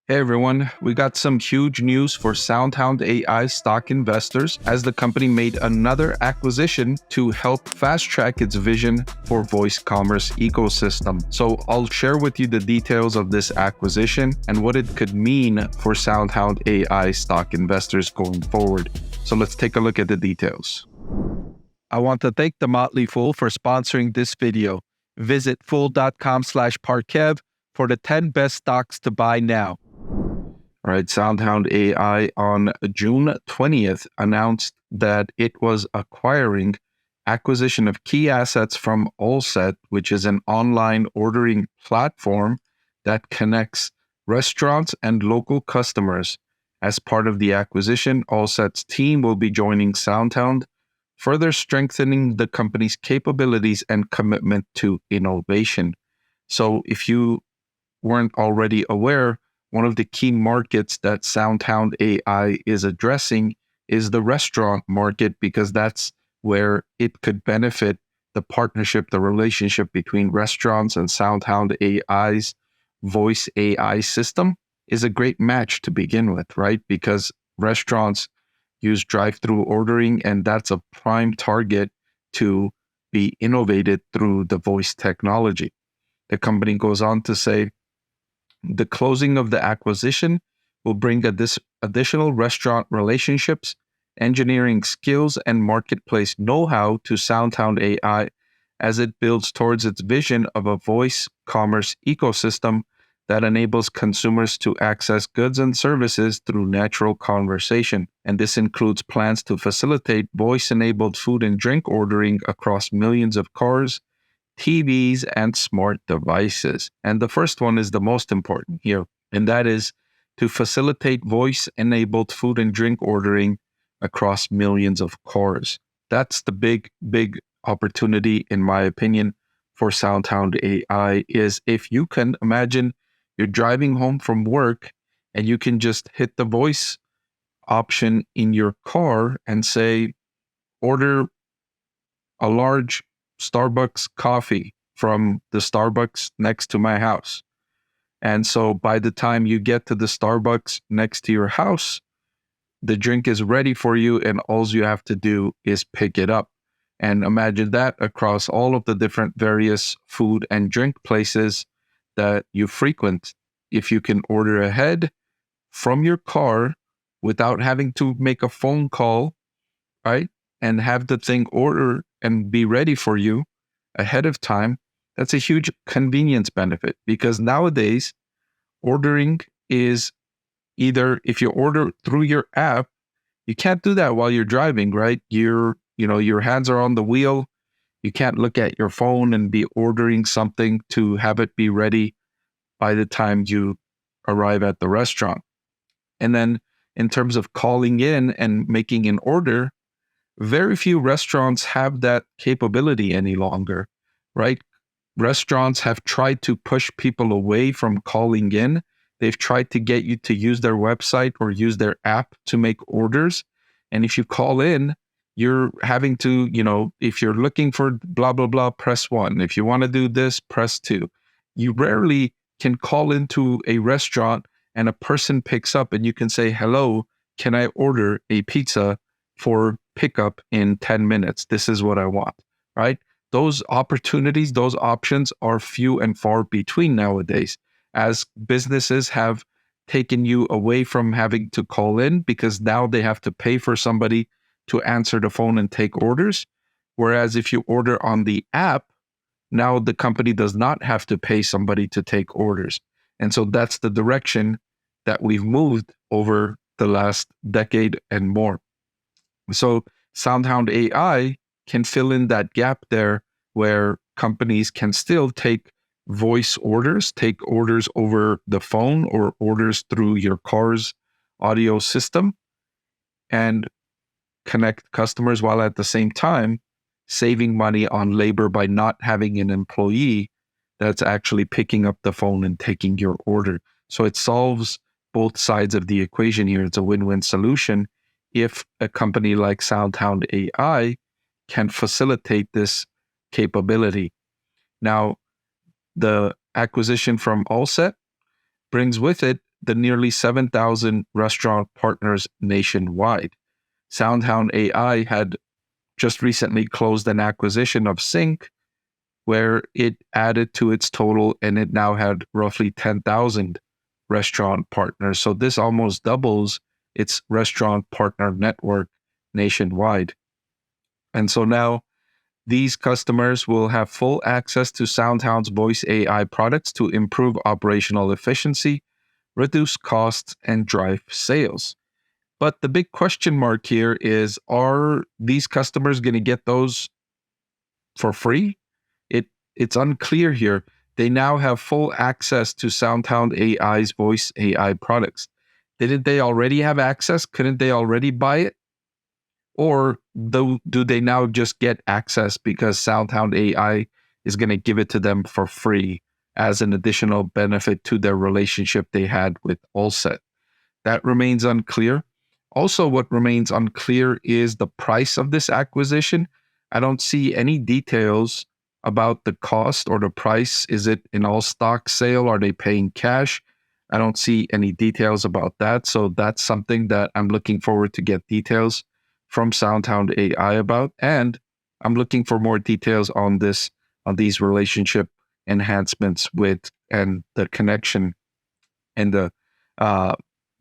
Hey everyone, we got some huge news for SoundHound AI stock investors as the company made another acquisition to help fast track its vision for voice commerce ecosystem. So I'll share with you the details of this acquisition and what it could mean for SoundHound AI stock investors going forward. So let's take a look at the details. I want to thank the Motley Fool for sponsoring this video. Visit fool.com/Parkev for the 10 best stocks to buy now. All right, SoundHound AI on June 20th announced that it was acquiring acquisition of key assets from Allset, which is an online ordering platform that connects restaurants and local customers. As part of the acquisition, Allset's team will be joining SoundHound, further strengthening the company's capabilities and commitment to innovation. So if you weren't already aware, one of the key markets that SoundHound AI is addressing is the restaurant market, because that's where it could benefit. The partnership, the relationship between restaurants and SoundHound AI's voice AI system is a great match to begin with, right? Because restaurants use drive-through ordering, and that's a prime target to be innovated through the voice technology. The company goes on to say, the closing of the acquisition will bring additional restaurant relationships, engineering skills, and marketplace know-how to SoundHound AI as it builds towards its vision of a voice commerce ecosystem that enables consumers to access goods and services through natural conversation. And this includes plans to facilitate voice-enabled food and drink ordering across millions of cars, TVs, and smart devices. And the first one is the most important here, and that is to facilitate voice-enabled food and drink ordering across millions of cars. That's the big opportunity, in my opinion, for SoundHound AI, is if you can imagine you're driving home from work and you can just hit the voice option in your car and say, order a large Starbucks coffee from the Starbucks next to my house. And so by the time you get to the Starbucks next to your house, the drink is ready for you, and all you have to do is pick it up. And imagine that across all of the different various food and drink places that you frequent. If you can order ahead from your car without having to make a phone call, right? And have the thing order and be ready for you ahead of time, that's a huge convenience benefit. Because nowadays, ordering is either, if you order through your app, you can't do that while you're driving, right? Your hands are on the wheel. You can't look at your phone and be ordering something to have it be ready by the time you arrive at the restaurant. And then in terms of calling in and making an order, very few restaurants have that capability any longer, right? Restaurants have tried to push people away from calling in. They've tried to get you to use their website or use their app to make orders. And if you call in, you're having to, if you're looking for blah, blah, blah, press 1. If you want to do this, press 2. You rarely can call into a restaurant and a person picks up and you can say, hello, can I order a pizza for pickup in 10 minutes? This is what I want, right? Those opportunities, those options are few and far between nowadays, as businesses have taken you away from having to call in, because now they have to pay for somebody to answer the phone and take orders. Whereas if you order on the app, now the company does not have to pay somebody to take orders. And so that's the direction that we've moved over the last decade and more. So SoundHound AI can fill in that gap there, where companies can still take voice orders, take orders over the phone or orders through your car's audio system, and connect customers while at the same time saving money on labor by not having an employee that's actually picking up the phone and taking your order. So it solves both sides of the equation here. It's a win-win solution if a company like SoundHound AI can facilitate this capability. Now, the acquisition from Allset brings with it the nearly 7,000 restaurant partners nationwide. SoundHound AI had just recently closed an acquisition of Sync, where it added to its total, and it now had roughly 10,000 restaurant partners. So this almost doubles its restaurant partner network nationwide. And so now these customers will have full access to SoundHound's voice AI products to improve operational efficiency, reduce costs, and drive sales. But the big question mark here is, are these customers going to get those for free? It's unclear here. They now have full access to SoundHound AI's voice AI products. Didn't they already have access? Couldn't they already buy it? Or do they now just get access because SoundHound AI is going to give it to them for free as an additional benefit to their relationship they had with Allset? That remains unclear. Also, what remains unclear is the price of this acquisition. I don't see any details about the cost or the price. Is it an all-stock sale? Are they paying cash? I don't see any details about that. So that's something that I'm looking forward to get details from SoundHound AI about. And I'm looking for more details on these relationship enhancements with, and the connection and the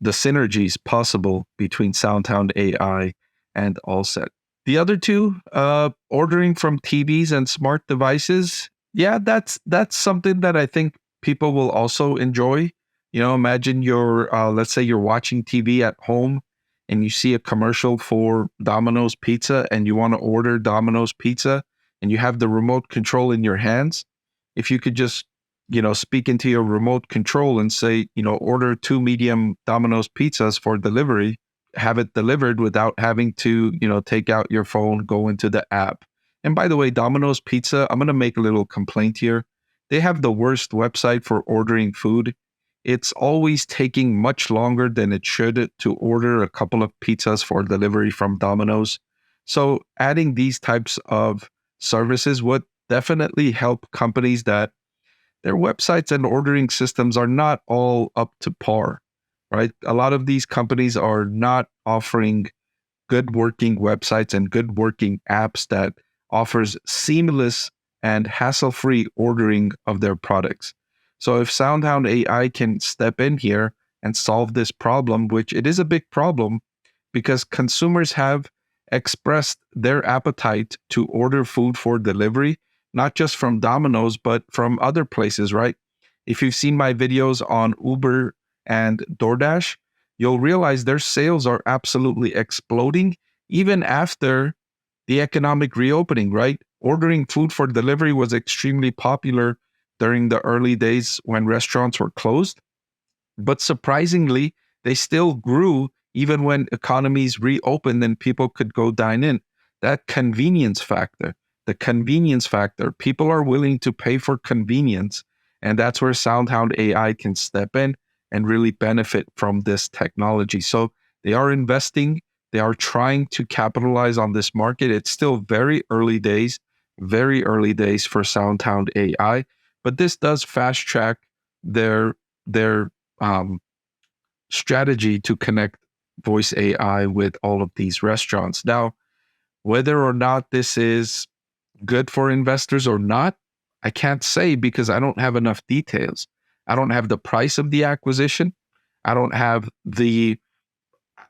synergies possible between SoundHound AI and Allset. The other two, ordering from TVs and smart devices, yeah, that's something that I think people will also enjoy. Imagine let's say you're watching TV at home and you see a commercial for Domino's Pizza and you want to order Domino's Pizza and you have the remote control in your hands. If you could just speak into your remote control and say, order 2 medium Domino's pizzas for delivery, have it delivered without having to, take out your phone, go into the app. And by the way, Domino's Pizza, I'm going to make a little complaint here. They have the worst website for ordering food. It's always taking much longer than it should to order a couple of pizzas for delivery from Domino's. So adding these types of services would definitely help companies that their websites and ordering systems are not all up to par, right? A lot of these companies are not offering good working websites and good working apps that offers seamless and hassle-free ordering of their products. So if SoundHound AI can step in here and solve this problem, which it is a big problem because consumers have expressed their appetite to order food for delivery, not just from Domino's, but from other places, right? If you've seen my videos on Uber and DoorDash, you'll realize their sales are absolutely exploding even after the economic reopening, right? Ordering food for delivery was extremely popular during the early days when restaurants were closed. But surprisingly, they still grew even when economies reopened and people could go dine in. That convenience factor, the convenience factor, people are willing to pay for convenience. And that's where SoundHound AI can step in and really benefit from this technology. So they are investing, they are trying to capitalize on this market. It's still very early days for SoundHound AI, but this does fast track their strategy to connect voice AI with all of these restaurants. Now, whether or not this is good for investors or not, I can't say because I don't have enough details. I don't have the price of the acquisition. I don't have the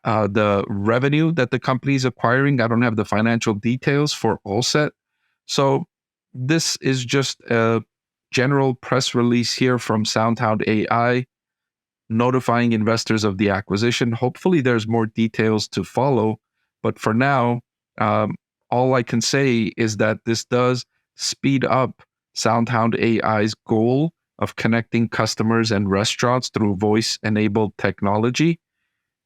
revenue that the company is acquiring. I don't have the financial details for Allset. So this is just a general press release here from SoundHound AI notifying investors of the acquisition. Hopefully there's more details to follow. But for now, all I can say is that this does speed up SoundHound AI's goal of connecting customers and restaurants through voice-enabled technology.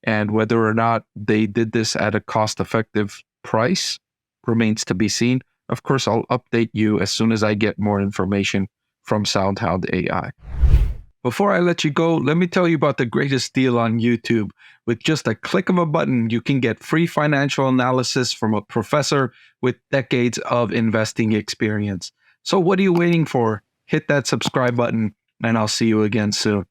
And whether or not they did this at a cost-effective price remains to be seen. Of course, I'll update you as soon as I get more information from SoundHound AI. Before I let you go, let me tell you about the greatest deal on YouTube. With just a click of a button, you can get free financial analysis from a professor with decades of investing experience. So what are you waiting for? Hit that subscribe button, and I'll see you again soon.